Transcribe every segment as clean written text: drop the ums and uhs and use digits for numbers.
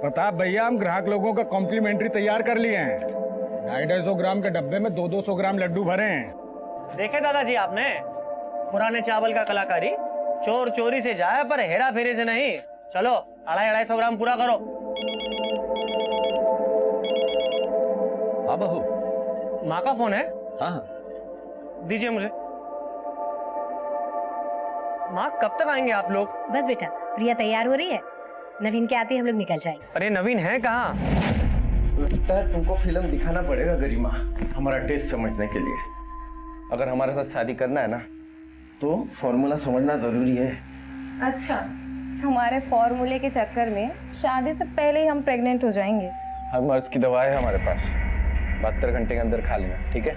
प्रताप भैया, हम ग्राहक लोगों का कॉम्प्लीमेंट्री तैयार कर लिए हैं। 250 ग्राम के डब्बे में 200 ग्राम लड्डू भरे हैं। देखे दादाजी आपने पुराने चावल का कलाकारी, चोर चोरी से जाए पर हेरा फेरी से नहीं। चलो 250 ग्राम पूरा करो। हाँ बहू। माँ का फोन है? हाँ। दीजिए मुझे। माँ कब तक आएंगे आप लोग? बस बेटा, प्रिया तैयार हो रही है, नवीन के आते ही हम लोग निकल जाएंगे। अरे नवीन है कहाँ? लगता है तुमको फिल्म दिखाना पड़ेगा गरिमा, हमारा टेस्ट समझने के लिए। अगर हमारे साथ शादी करना है ना तो फॉर्मूला समझना जरूरी है। अच्छा, हमारे फॉर्मूले के चक्कर में शादी से पहले ही हम प्रेग्नेंट हो जाएंगे। हर मर्ज की दवा है हमारे पास, 72 घंटे के अंदर खा लेना, ठीक है?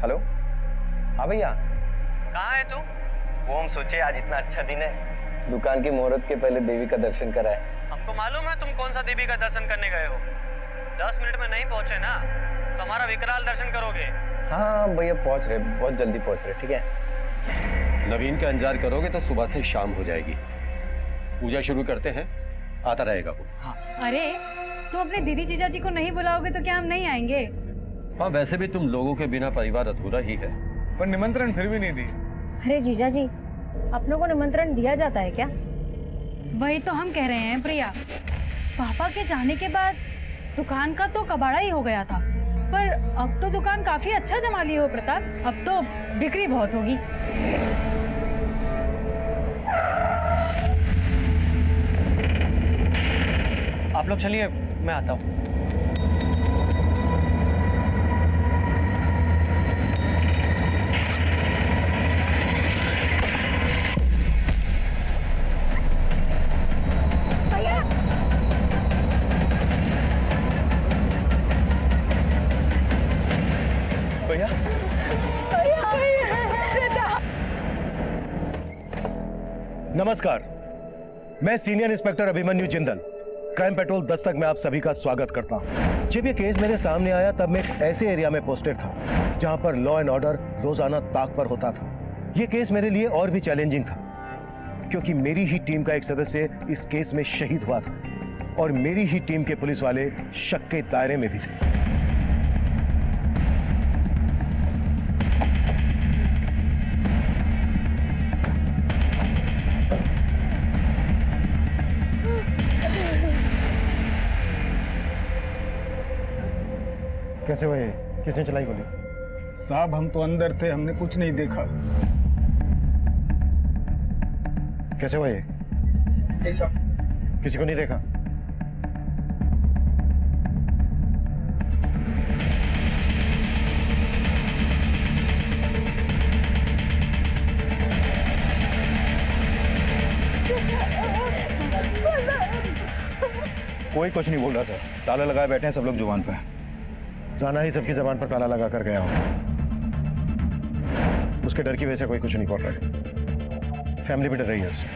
हेलो, हाँ भैया। कहाँ है तू? वो हम सोचे आज इतना अच्छा दिन है, दुकान की मुहूर्त के पहले देवी का दर्शन कराए। हमको मालूम है तुम कौन सा देवी का दर्शन करने गए हो। 10 मिनट में नहीं पहुंचे ना तो हमारा विकराल दर्शन करोगे। हाँ भैया, पहुंच रहे, बहुत जल्दी पहुंच रहे, ठीक है? नवीन का इंतजार करोगे तो सुबह से शाम हो जाएगी। पूजा शुरू करते हैं, आता रहेगा वो। हाँ। अरे तुम अपने दीदी जीजा जी को नहीं बुलाओगे तो क्या हम नहीं आएंगे? हाँ, वैसे भी तुम लोगों के बिना परिवार अधूरा ही है। पर निमंत्रण फिर भी नहीं दी। अरे जीजा जी, आप लोगों को निमंत्रण दिया जाता है क्या? वही तो हम कह रहे हैं प्रिया। पापा के जाने के बाद दुकान का तो कबाड़ा ही हो गया था, पर अब तो दुकान काफी अच्छा जमा ली हो प्रताप। अब तो बिक्री बहुत होगी। आप लोग चलिए, मैं आता हूँ। भैया, नमस्कार, मैं senior inspector Abhimanyu Jindal, crime petrol Dastak में आप सभी का स्वागत करता हूं। जब ये केस मेरे सामने आया तब मैं एक ऐसे एरिया में पोस्टेड था जहां पर लॉ एंड ऑर्डर रोजाना ताक पर होता था। ये केस मेरे लिए और भी चैलेंजिंग था क्योंकि मेरी ही टीम का एक सदस्य इस केस में शहीद हुआ था और मेरी ही टीम के पुलिस वाले शक के दायरे में भी थे। कैसे हुए? किसने चलाई गोली? साहब हम तो अंदर थे, हमने कुछ नहीं देखा। कैसे हुए? किसी को नहीं देखा? कोई कुछ नहीं बोल रहा सर, ताला लगाए बैठे हैं सब लोग जुबान पे। राणा ही सबकी जबान पर ताला लगा कर गया हो। उसके डर की वजह से कोई कुछ नहीं बोल रहा है। फैमिली भी डर रही है उससे।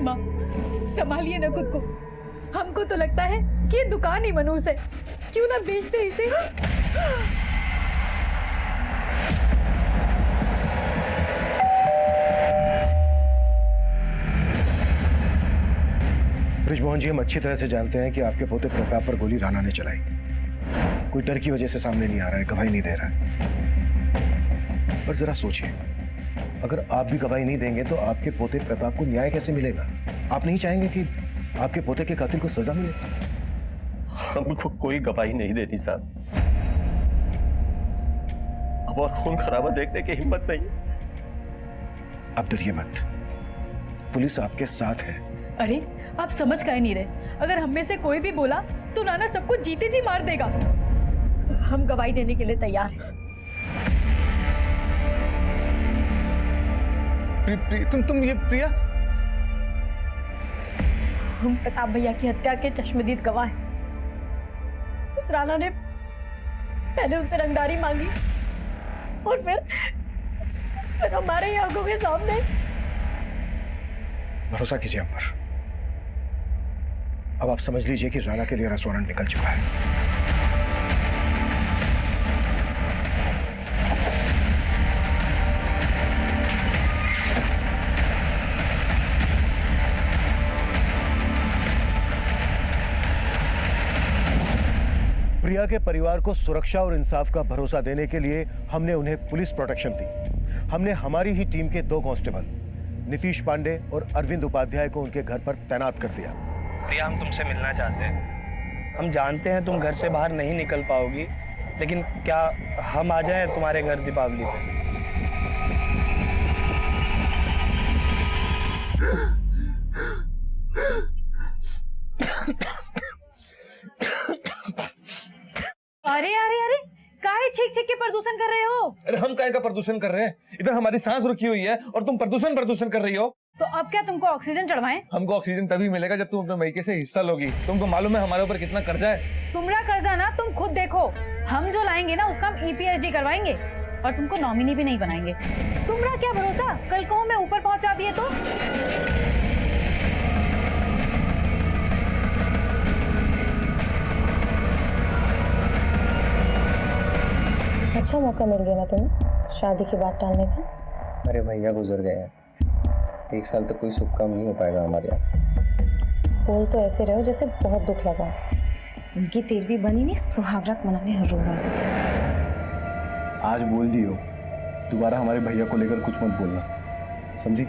माँ, संभालिए ना खुद को। हमको तो लगता है कि ये दुकान ही मनहूस है, क्यों ना बेचते इसे। ब्रिजमोहन जी, हम अच्छी तरह से जानते हैं कि आपके पोते प्रताप पर गोली राणा ने चलाई। कोई डर की वजह से सामने नहीं आ रहा है, गवाही नहीं दे रहा है। पर जरा सोचिए, अगर आप भी गवाही नहीं देंगे तो आपके पोते प्रताप को न्याय कैसे मिलेगा? आप नहीं चाहेंगे कि आपके पोते के कातिल को सजा मिले? हमको कोई गवाही नहीं देनी साहब। अब और खून खराबा देखने की हिम्मत नहीं। आप डरिए मत, पुलिस आपके साथ है। अरे आप समझ काहे नहीं रहे? अगर हम में से कोई भी बोला तो नाना सबको जीते जी मार देगा। हम गवाही देने के लिए तैयार हैं। तुम ये प्रिया? हम प्रताप भैया की हत्या के चश्मदीद गवाह हैं। उस राणा ने पहले उनसे रंगदारी मांगी और फिर हमारे ही आंखों के सामने। भरोसा कीजिए हम पर। अब आप समझ लीजिए कि राणा के लिए रेस्टोरेंट निकल चुका है। प्रिया के परिवार को सुरक्षा और इंसाफ का भरोसा देने के लिए हमने उन्हें पुलिस प्रोटेक्शन दी। हमने हमारी ही टीम के 2 कांस्टेबल नीतीश पांडे और अरविंद उपाध्याय को उनके घर पर तैनात कर दिया। प्रिया, हम तुमसे मिलना चाहते हैं। हम जानते हैं तुम घर से बाहर नहीं निकल पाओगी, लेकिन क्या हम आ जाएं तुम्हारे घर दीपावली पे? अरे अरे अरे, काहे छींक छींक के प्रदूषण कर रहे हो? अरे हम काहे का प्रदूषण कर रहे हैं? इधर हमारी सांस रुकी हुई है और तुम प्रदूषण कर रही हो। तो अब क्या तुमको ऑक्सीजन चढ़वाएं? हमको ऑक्सीजन तभी मिलेगा जब तुम अपने मईके से हिस्सा लोगी। तुमको मालूम है हमारे ऊपर कितना कर्जा है? तुम्हारा कर्जा ना तुम खुद देखो। हम जो लाएंगे ना उसका हम EPHD करवाएंगे और तुमको नॉमिनी भी नहीं बनाएंगे। तुम्हारा क्या भरोसा, कल को मैं ऊपर पहुंचा दिए तो? अच्छा मौका मिल गया ना तुम्हें शादी की बात टालने का। अरे भैया गुजर गए हैं, 1 साल तक कोई शुभ काम नहीं हो पाएगा हमारे यहाँ। बोल तो ऐसे रहो जैसे बहुत दुख लगा। उनकी 13वीं बनी नहीं, सुहागरात मनाने हर रोज आ जाते हैं। आज बोल दियो, दोबारा हमारे भैया को लेकर कुछ मत बोलना, समझी?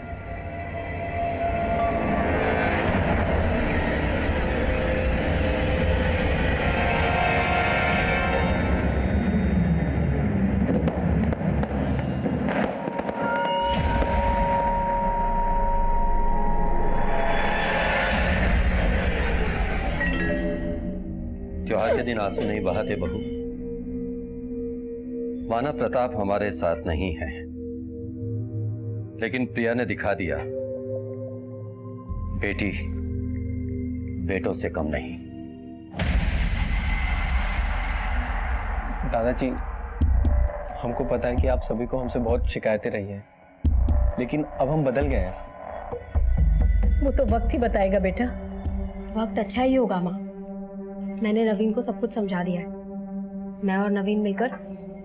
त्योहार के दिन आंसू नहीं बहाते बहू। माना प्रताप हमारे साथ नहीं है, लेकिन प्रिया ने दिखा दिया बेटी बेटों से कम नहीं। दादाजी, हमको पता है कि आप सभी को हमसे बहुत शिकायतें रही हैं, लेकिन अब हम बदल गए हैं। वो तो वक्त ही बताएगा बेटा। वक्त अच्छा ही होगा माँ। मैंने नवीन को सब कुछ समझा दिया है। मैं और नवीन मिलकर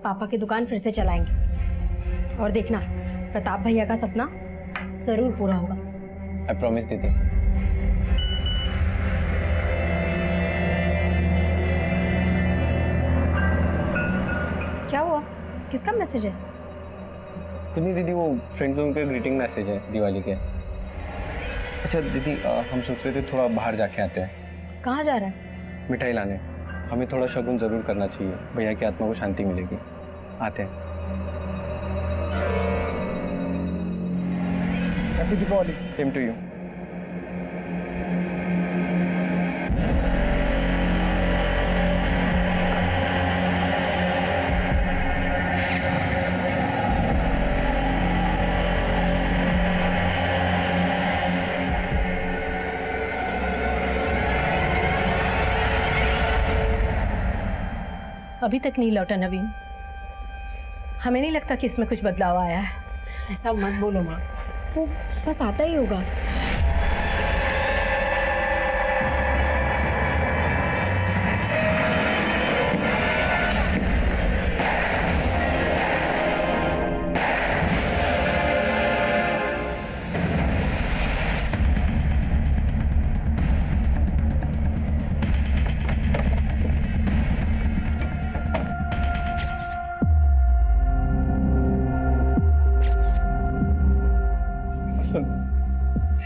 पापा की दुकान फिर से चलाएंगे और देखना प्रताप भैया का सपना जरूर पूरा होगा। आई प्रॉमिस दीदी। क्या हुआ, किसका मैसेज है? कुछ नहीं दीदी, वो फ्रेंड्स लोगों के ग्रीटिंग मैसेज है दिवाली के। अच्छा दीदी, हम सोच रहे थे थोड़ा बाहर जाके आते हैं। कहाँ जा रहा है? मिठाई लाने। हमें थोड़ा शगुन जरूर करना चाहिए, भैया की आत्मा को शांति मिलेगी। आते हैं। Happy Deepawali. Same to you. अभी तक नहीं लौटा नवीन। हमें नहीं लगता कि इसमें कुछ बदलाव आया है। ऐसा मत बोलो माँ, वो बस आता ही होगा।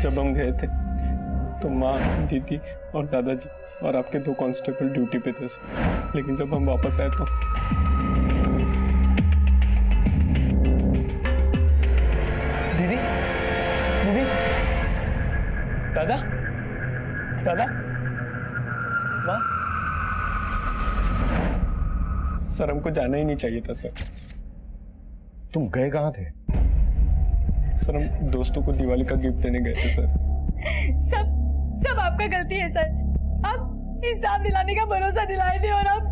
जब हम गए थे तो माँ, दीदी और दादाजी और आपके 2 कांस्टेबल ड्यूटी पे थे सर। लेकिन जब हम वापस आए तो दीदी, दीदी, दादा, दादा, माँ। सर हमको जाना ही नहीं चाहिए था सर। तुम गए कहाँ थे? सर हम दोस्तों को दिवाली का गिफ्ट देने गए थे सर। सब आपका गलती है सर। आप इंसाफ दिलाने का भरोसा दिलाए थे और आप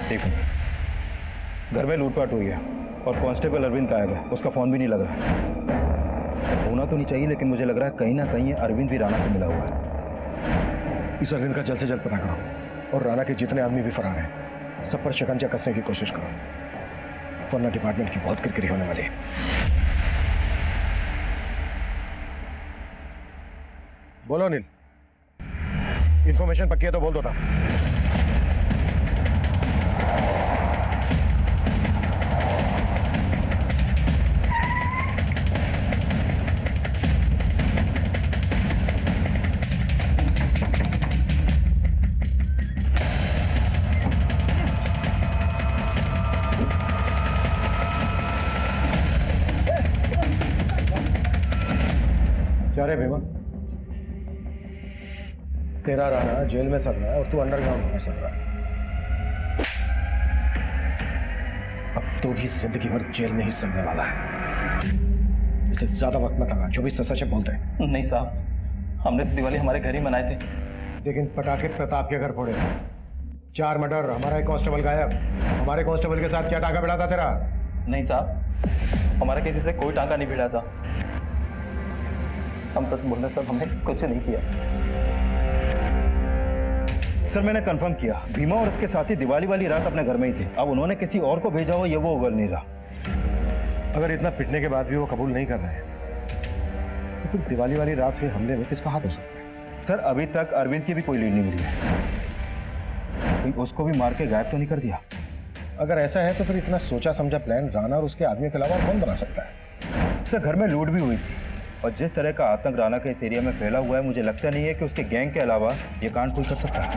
देखो, घर में लूटपाट हुई है और कांस्टेबल अरविंद गायब है, उसका फोन भी नहीं लग रहा है। होना तो नहीं चाहिए, लेकिन मुझे लग रहा है कहीं ना कहीं ये अरविंद भी राणा से मिला हुआ है। इस अरविंद का जल्द से जल्द पता करो और राणा के जितने आदमी भी फरार हैं सब पर शिकंजा कसने की कोशिश करो, वरना डिपार्टमेंट की बहुत किरकिरी होने वाली है। बोलो अनिल, इंफॉर्मेशन पक्की है तो बोल दो था। क्या रे भीमा, तेरा राणा जेल में सड़ रहा है और तू अंडरग्राउंड में सड़ रहा है। अब तो भी जिंदगी भर जेल में ही सड़ने वाला है। इससे ज्यादा वक्त मत लगा, जो भी सच है बोलते हैं। नहीं साहब, हमने तो दिवाली हमारे घर ही मनाए थे। लेकिन पटाखे प्रताप के घर फोड़े, 4 मर्डर, हमारा एक कांस्टेबल गायब। हमारे कांस्टेबल के साथ क्या टांका भिड़ा था तेरा? नहीं साहब, हमारा किसी से कोई टांका नहीं भिड़ा था। हम सच बोल रहे सर, हमने कुछ नहीं किया। सर मैंने कंफर्म किया, भीमा और उसके साथी दिवाली वाली रात अपने घर में ही थे। अब उन्होंने किसी और को भेजा हो ये वो उगल नहीं रहा। अगर इतना पिटने के बाद भी वो कबूल नहीं कर रहे हैं तो फिर दिवाली वाली रात हुए हमले में किसका हाथ हो सकता है? सर अभी तक अरविंद की भी कोई लीड नहीं मिली है। कहीं उसको भी मार के गायब तो नहीं कर दिया? अगर ऐसा है तो फिर इतना सोचा समझा प्लान राणा और उसके आदमी के अलावा कौन बना सकता है? सर घर में लूट भी हुई थी और जिस तरह का आतंक राणा के इस एरिया में फैला हुआ है, मुझे लगता नहीं है कि उसके गैंग के अलावा ये कांड कोई कर सकता है।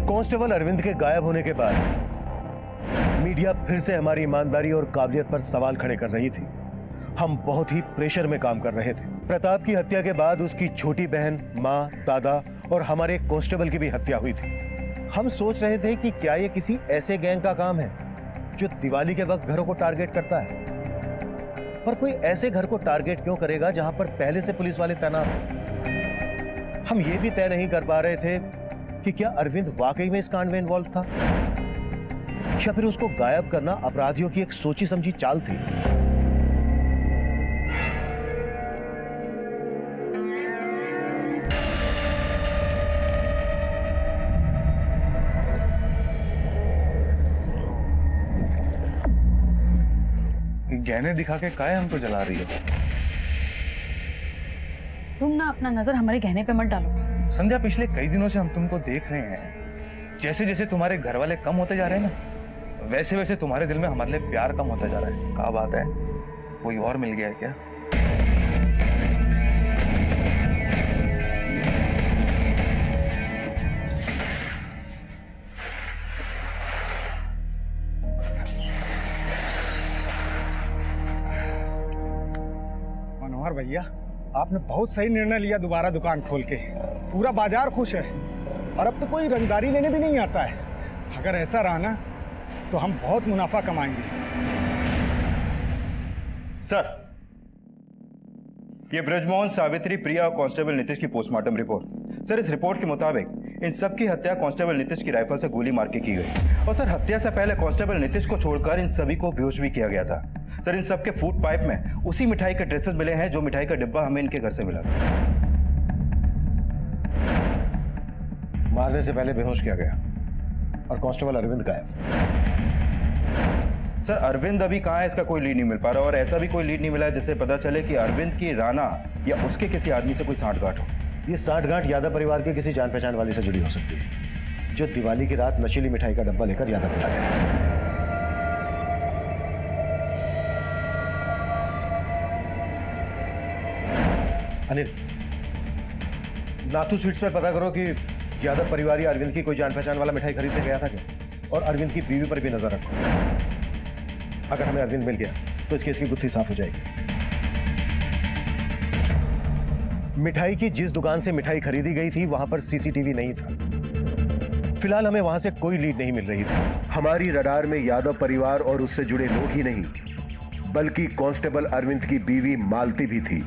कांस्टेबल अरविंद के गायब होने के बाद मीडिया फिर से हमारी ईमानदारी और काबिलियत पर सवाल खड़े कर रही थी। हम बहुत ही प्रेशर में काम कर रहे थे। प्रताप की हत्या के बाद उसकी छोटी बहन, माँ, दादा और हमारे कांस्टेबल की भी हत्या हुई थी। हम सोच रहे थे कि क्या ये किसी ऐसे गैंग का काम है जो दिवाली के वक्त घरों को टारगेट करता है। पर कोई ऐसे घर को टारगेट क्यों करेगा जहां पर पहले से पुलिस वाले तैनात हैं? हम ये भी तय नहीं कर पा रहे थे कि क्या अरविंद वाकई में इस कांड में इन्वॉल्व था या फिर उसको गायब करना अपराधियों की एक सोची समझी चाल थी। गहने दिखा के काहे हमको जला रही हो? तुम ना अपना नजर हमारे गहने पे मत डालो। संध्या, पिछले कई दिनों से हम तुमको देख रहे हैं। जैसे जैसे तुम्हारे घर वाले कम होते जा रहे हैं ना, वैसे वैसे तुम्हारे दिल में हमारे लिए प्यार कम होता जा रहा है। क्या बात है, कोई और मिल गया है क्या? मनोहर भैया, आपने बहुत सही निर्णय लिया दोबारा दुकान खोल के। पूरा बाजार खुश है और अब तो कोई रंगदारी लेने भी नहीं आता है। अगर ऐसा रहा ना तो हम बहुत मुनाफा कमाएंगे। सर, ये ब्रजमोहन, सावित्री, प्रिया और कांस्टेबल नीतीश की पोस्टमार्टम रिपोर्ट। सर, इस रिपोर्ट के मुताबिक इन सब की हत्या कांस्टेबल नीतीश की राइफल से गोली मार के की गई। और सर, हत्या से पहले कांस्टेबल नीतीश को छोड़कर इन सभी को बेहोश भी किया गया था। सर, इन सब के फूड पाइप में उसी मिठाई के ट्रेसेस मिले हैं जो मिठाई का डिब्बा हमें इनके घर से मिला था। मारने से पहले बेहोश किया गया। और कांस्टेबल अरविंद गायब। सर अरविंद अभी कहाँ है इसका कोई लीड नहीं मिल पा रहा, और ऐसा भी कोई लीड नहीं मिला है जिससे पता चले कि अरविंद की राणा या उसके किसी आदमी से कोई सांठगांठ हो। ये सांठगांठ यादव परिवार के किसी जान पहचान वाले से जुड़ी हो सकती है, जो दिवाली की रात नशीली मिठाई का डब्बा लेकर यादव बता गया। अनिल, नाथू स्वीट्स पर पता करो कि यादव परिवार या अरविंद की कोई जान पहचान वाला मिठाई खरीदने गया था क्या, और अरविंद की बीवी पर भी नजर रखो। अगर हमें अरविंद मिल गया तो इस केस की गुत्थी साफ हो जाएगी। मिठाई की जिस दुकान से मिठाई खरीदी गई थी वहां पर सीसीटीवी नहीं था। फिलहाल हमें वहां से कोई लीड नहीं मिल रही थी। हमारी रडार में यादव परिवार और उससे जुड़े लोग ही नहीं, बल्कि कांस्टेबल अरविंद की बीवी मालती भी थी।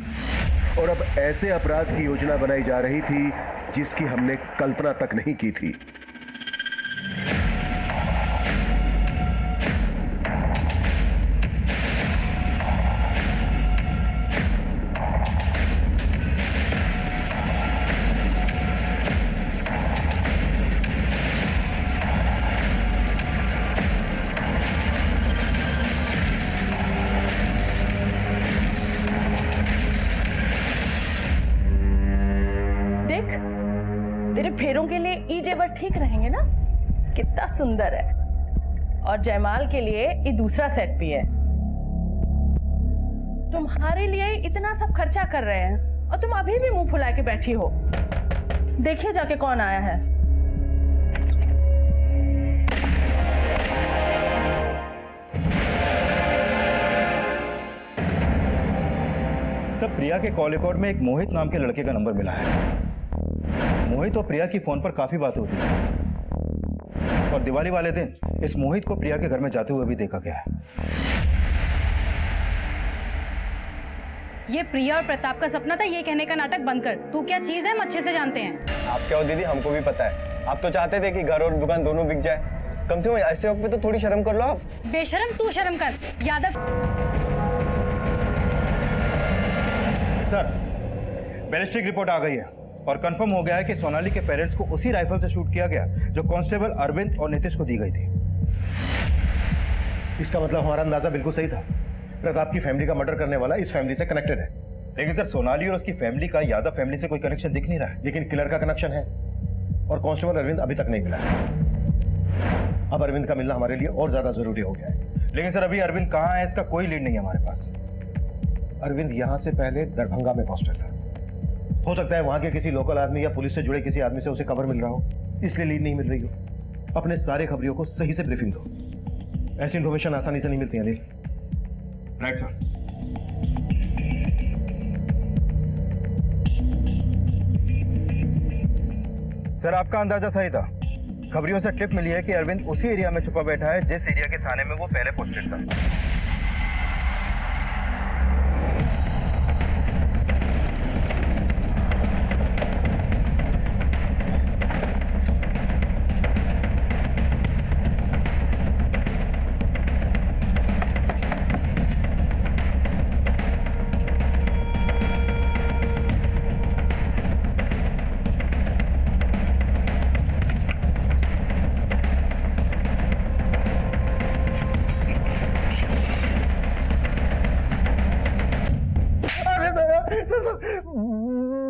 और अब ऐसे अपराध की योजना बनाई जा रही थी जिसकी हमने कल्पना तक नहीं की थी। तेरे फेरों के लिए ई जेवर ठीक रहेंगे ना? कितना सुंदर है। और जयमाल के लिए ये दूसरा सेट भी है। तुम्हारे लिए इतना सब खर्चा कर रहे हैं और तुम अभी भी मुंह फुला के बैठी हो। देखिए जाके कौन आया है। सब प्रिया के कॉल रिकॉर्ड में एक मोहित नाम के लड़के का नंबर मिला है। मोहित और प्रिया की फोन पर काफी बात होती है, और दिवाली वाले दिन इस मोहित को प्रिया के घर में जाते हुए भी देखा गया है। ये प्रिया और प्रताप का सपना था, ये कहने का नाटक बंद कर। तू क्या चीज है, हम अच्छे से जानते हैं। आप क्या हो दीदी, हमको भी पता है। आप तो चाहते थे कि घर और दुकान दोनों बिक जाए। कम से कम ऐसे वक्त पे तो थोड़ी शर्म कर लो आप। बेशरम, तू शर्म कर। यादव सर, बैलिस्टिक रिपोर्ट आ गई है और कंफर्म हो गया है कि सोनाली के पेरेंट्स को उसी राइफल से शूट किया गया जो कांस्टेबल अरविंद और नीतीश को दी गई थी। इसका मतलब हमारा अंदाजा बिल्कुल सही था। प्रताप की फैमिली का मर्डर करने वाला इस फैमिली से कनेक्टेड है। लेकिन सर, सोनाली और उसकी फैमिली का यादव फैमिली से कोई कनेक्शन दिख नहीं रहा है। लेकिन किलर का कनेक्शन है, और कांस्टेबल अरविंद अभी तक नहीं मिला है। अब अरविंद का मिलना हमारे लिए और ज्यादा जरूरी हो गया है। लेकिन सर, अभी अरविंद कहाँ है इसका कोई लीड नहीं है हमारे पास। अरविंद यहां से पहले दरभंगा में पोस्टेड था। हो सकता है वहां के किसी लोकल आदमी या पुलिस से जुड़े किसी आदमी से उसे खबर मिल रहा हो, इसलिए लीड नहीं मिल रही हो। अपने सारे खबरियों को सही से ब्रीफिंग दो। ऐसी इन्फॉर्मेशन आसानी से नहीं मिलती अनिल। Right sir. सर, आपका अंदाजा सही था। खबरियों से टिप मिली है कि अरविंद उसी एरिया में छुपा बैठा है जिस एरिया के थाने में वो पहले पोस्टेड था।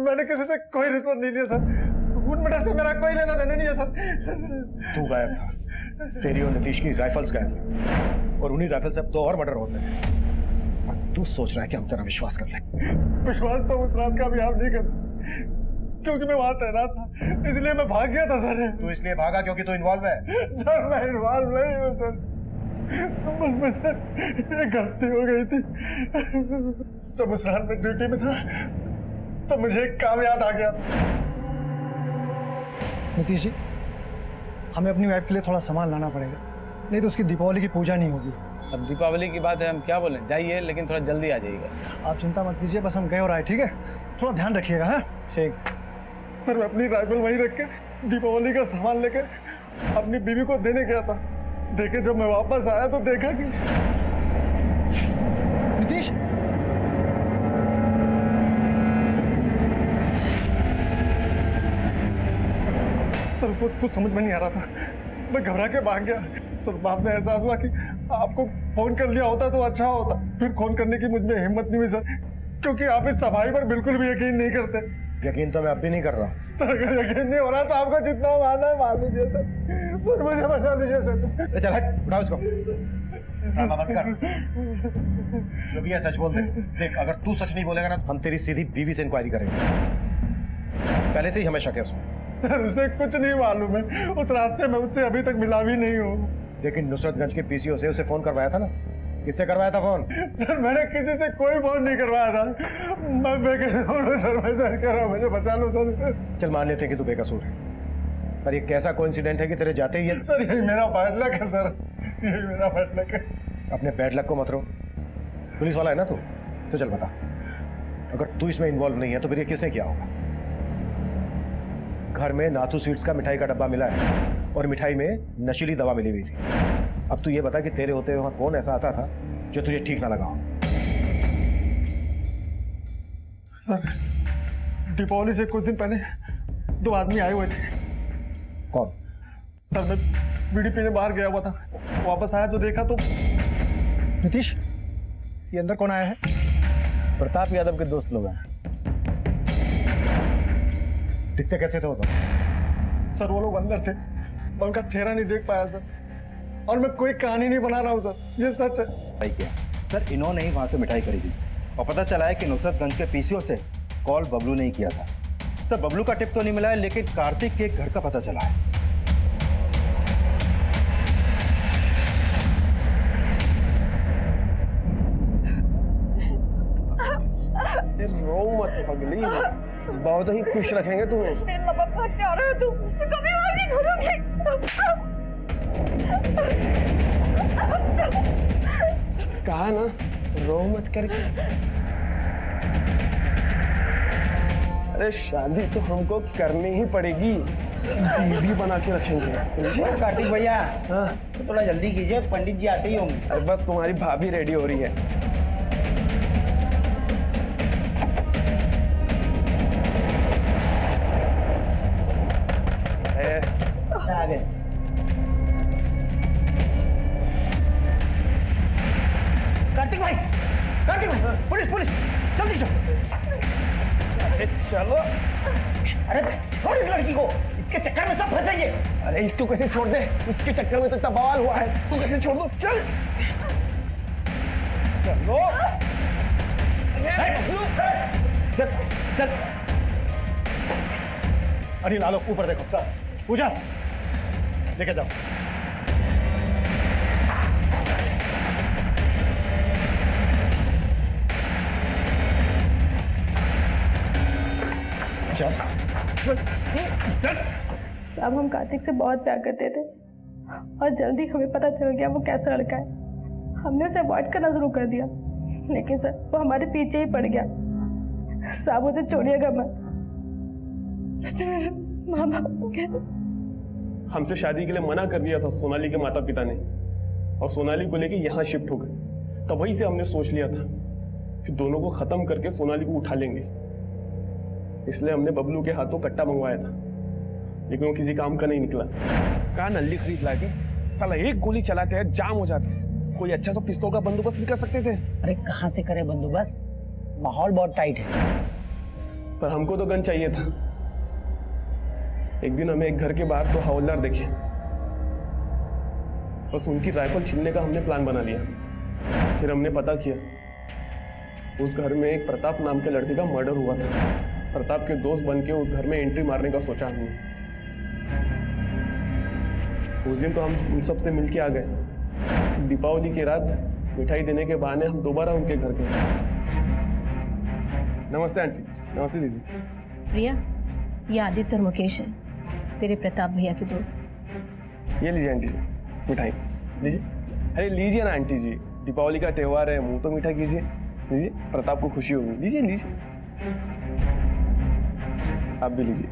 मैंने किसी से कोई रिश्वत नहीं लिया सर। उन मर्डर से मेरा कोई लेना देना नहीं है सर। तू गायब था, तेरी और नीतीश की राइफल्स गायब, और उन्हीं राइफल से अब 2 और मर्डर होते हैं। और तू सोच रहा है कि हम तेरा विश्वास कर लें? विश्वास तो उस रात का भी आप नहीं करते, क्योंकि मैं वहां तैनात था, इसलिए मैं भाग गया था सर। तू इसलिए भागा क्योंकि तू इन्वॉल्व है? सर मैं इन्वॉल्व नहीं हूँ सर, बस मैं सर गलती हो गई थी। जब उस रात में ड्यूटी में था तो मुझे एक काम याद आ गया। नीतीश जी, हमें अपनी वाइफ के लिए थोड़ा सामान लाना पड़ेगा, नहीं तो उसकी दीपावली की पूजा नहीं होगी। अब दीपावली की बात है, हम क्या बोलें। जाइए, लेकिन थोड़ा जल्दी आ जाइएगा। आप चिंता मत कीजिए, बस हम गए और आए, ठीक है? थोड़ा ध्यान रखिएगा। हाँ ठीक। सर, मैं अपनी राइफल वहीं रख के दीपावली का सामान लेकर अपनी बीवी को देने गया था। देखे जब मैं वापस आया तो देखा कि नीतीश, सर वो कुछ समझ में नहीं आ रहा था। मैं घबरा के भाग गया सर। बाद में एहसास हुआ कि आपको फोन कर लिया होता तो अच्छा होता। फिर फोन करने की मुझ में हिम्मत नहीं हुई सर, क्योंकि आप इस सफाई पर बिल्कुल भी यकीन नहीं करते। यकीन तो मैं अब भी नहीं कर रहा। सर अगर यकीन नहीं हो रहा तो आपको जितना मारना है मार लीजिए सर, मुझे बचा लीजिए सर। चल हट, उठाओ इसको। ड्रामा मत कर, जो भी है सच बोल दे। देख, अगर तू सच नहीं बोलेगा ना, हम तेरी सीधी बीवी से इंक्वायरी करेंगे। पहले से ही हमें शक है उसमें। सर उसे कुछ नहीं मालूम है, उस रात से मैं उससे अभी तक मिला भी नहीं हूँ। लेकिन नुसरतगंज के पीसीओ से उसे फोन करवाया था ना? किससे करवाया था फोन? सर मैंने किसी से कोई फोन नहीं करवाया था। मैं बेकसूर हूँ सर, मैं सर कर रहा हूँ, मुझे बचा लो सर। चल मान लेते हैं कि तू बेकसूर है, पर ये कैसा कोइंसिडेंट है कि तेरे जाते ही सर यही मेरा बैड लक है सर, यही मेरा बैड लक है। अपने बैड लक को मत रो। पुलिस वाला है ना तू, तो चल बता, अगर तू इसमें इन्वॉल्व नहीं है तो फिर ये किसने किया होगा? घर में नाथू स्वीट्स का मिठाई का डब्बा मिला है और मिठाई में नशीली दवा मिली हुई थी। अब तू ये बता कि तेरे होते हुए वहां कौन ऐसा आता था जो तुझे ठीक ना लगा हो? सर दीपावली से कुछ दिन पहले 2 आदमी आए हुए थे। कौन? सर मैं बीड़ी पीने बाहर गया हुआ था, वापस आया तो देखा तो नीतीश, ये अंदर कौन आया है? प्रताप यादव के दोस्त लोग हैं। दिखते कैसे थे वो तो? सर वो लोग अंदर थे, मैं उनका चेहरा नहीं देख पाया सर, और मैं कोई कहानी नहीं बना रहा हूँ सर, ये सच है। भाई क्या सर, इन्होंने ही वहाँ से मिठाई खरीदी और पता चला है कि नुसरतगंज के पीसीओ से कॉल बबलू ने ही किया था। सर बबलू का टिप तो नहीं मिला है, लेकिन कार्तिक के घर का पता चला है। रो मत पगली, बहुत ही खुश रखेंगे तुम्हें। मेरे माँ बाप को क्या रहे हो तुम? कभी बात नहीं करोगे। कहा ना रो मत करके। अरे शादी तो हमको करनी ही पड़ेगी, बीवी बना के रखेंगे, समझे? कार्तिक भैया हाँ तो थोड़ा जल्दी कीजिए, पंडित जी आते ही होंगे। अरे बस तुम्हारी भाभी रेडी हो रही है। आ गए। कार्तिक भाई, कार्तिक भाई, पुलिस पुलिस, जल्दी चलो। चलो। अरे छोड़ इस लड़की को, इसके चक्कर में सब फंसेंगे। अरे इसको कैसे छोड़ दे, इसके चक्कर में तो इतना बवाल हुआ है, तू कैसे छोड़ दो? चल चलो। चल चल। अनिल आलोक ऊपर देखो। सर पूजा लेके जाओ। चल सब हम कार्तिक से बहुत प्यार करते थे और जल्दी हमें पता चल गया वो कैसा लड़का है। हमने उसे अवॉइड करना शुरू कर दिया, लेकिन सर वो हमारे पीछे ही पड़ गया। साहब उसे छोड़िएगा मत। माँ बाप हमसे शादी के लिए मना कर दिया था सोनाली के माता पिता ने, और सोनाली को लेके यहाँ शिफ्ट हो गए। तब वहीं से हमने सोच लिया था कि दोनों को खत्म करके सोनाली को उठा लेंगे। इसलिए हमने बबलू के हाथों कट्टा मंगवाया था, लेकिन वो किसी काम का नहीं निकला। कहा नल्ली खरीद लाके साला एक गोली चलाते हैं जाम हो जाता है। कोई अच्छा सा पिस्तौल का बंदोबस्त नहीं कर सकते थे? अरे कहाँ से करे बंदोबस्त, माहौल बहुत टाइट है। पर हमको तो गन चाहिए था। एक दिन हमें एक घर के बाहर तो हवलदार देखे, बस उनकी राइफल छीनने का हमने प्लान बना लिया। फिर हमने पता किया उस घर में एक प्रताप नाम के लड़के का मर्डर हुआ था। प्रताप के दोस्त बन के उस घर में एंट्री मारने का सोचा हमने। उस दिन तो हम उन सब से मिलके आ गए। दीपावली की रात मिठाई देने के बहाने हम दोबारा उनके घर गए। नमस्ते आंटी। नमस्ते दीदी। प्रिया, ये आदित्य और मुकेश है, तेरे प्रताप भैया के दोस्त। ये लीजिए आंटी जी मिठाई लीजिए। अरे लीजिए ना आंटी जी, दीपावली का त्योहार है, मुंह तो मीठा कीजिए। लीजिए, प्रताप को खुशी होगी। लीजिए लीजिए, आप भी लीजिए।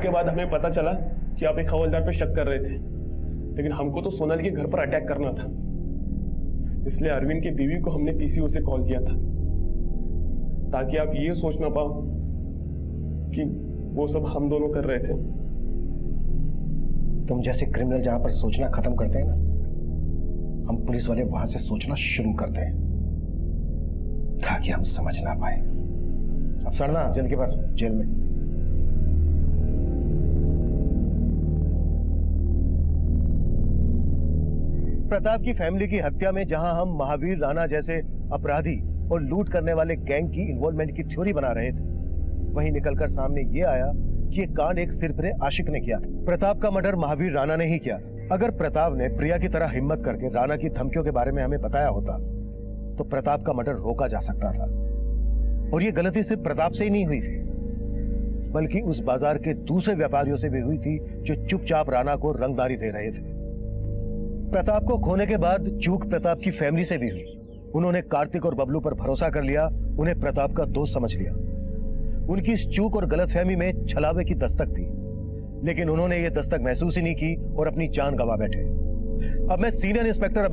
के बाद हमें पता चला कि आप एक हवलदार पे शक कर रहे थे, लेकिन हमको तो सोनाली के घर पर अटैक करना था, इसलिए अरविंद की बीवी को हमने पीसीओ से कॉल किया था ताकि आप ये सोच ना पाओ कि वो सब हम दोनों कर रहे थे। तुम जैसे क्रिमिनल जहां पर सोचना खत्म करते हैं ना, हम पुलिस वाले वहां से सोचना शुरू करते हैं ताकि हम समझ ना पाए। अब सड़ना जिंदगी भर जेल में। प्रताप की फैमिली की हत्या में जहां हम महावीर राणा जैसे अपराधी और लूट करने वाले गैंग की इन्वॉल्वमेंट की थ्योरी बना रहे थे, वहीं निकलकर सामने ये आया कि ये कांड एक सिरफिरे आशिक ने किया था। प्रताप का मर्डर महावीर राणा ने ही किया था। अगर प्रताप ने प्रिया की तरह हिम्मत करके राणा की धमकियों के बारे में हमें बताया होता तो प्रताप का मर्डर रोका जा सकता था। और ये गलती सिर्फ प्रताप से ही नहीं हुई थी, बल्कि उस बाजार के दूसरे व्यापारियों से भी हुई थी जो चुपचाप राणा को रंगदारी दे रहे थे। प्रताप को खोने के बाद चूक प्रताप की फैमिली से भी हुई। उन्होंने कार्तिक और बबलू पर भरोसा कर लिया, उन्हें प्रताप का दोस्त समझ लिया। उनकी इस चूक और गलतफहमी में छलावे की दस्तक थी, लेकिन उन्होंने ये दस्तक महसूस ही नहीं की और अपनी जान गंवा बैठे। अब मैं सीनियर इंस्पेक्टर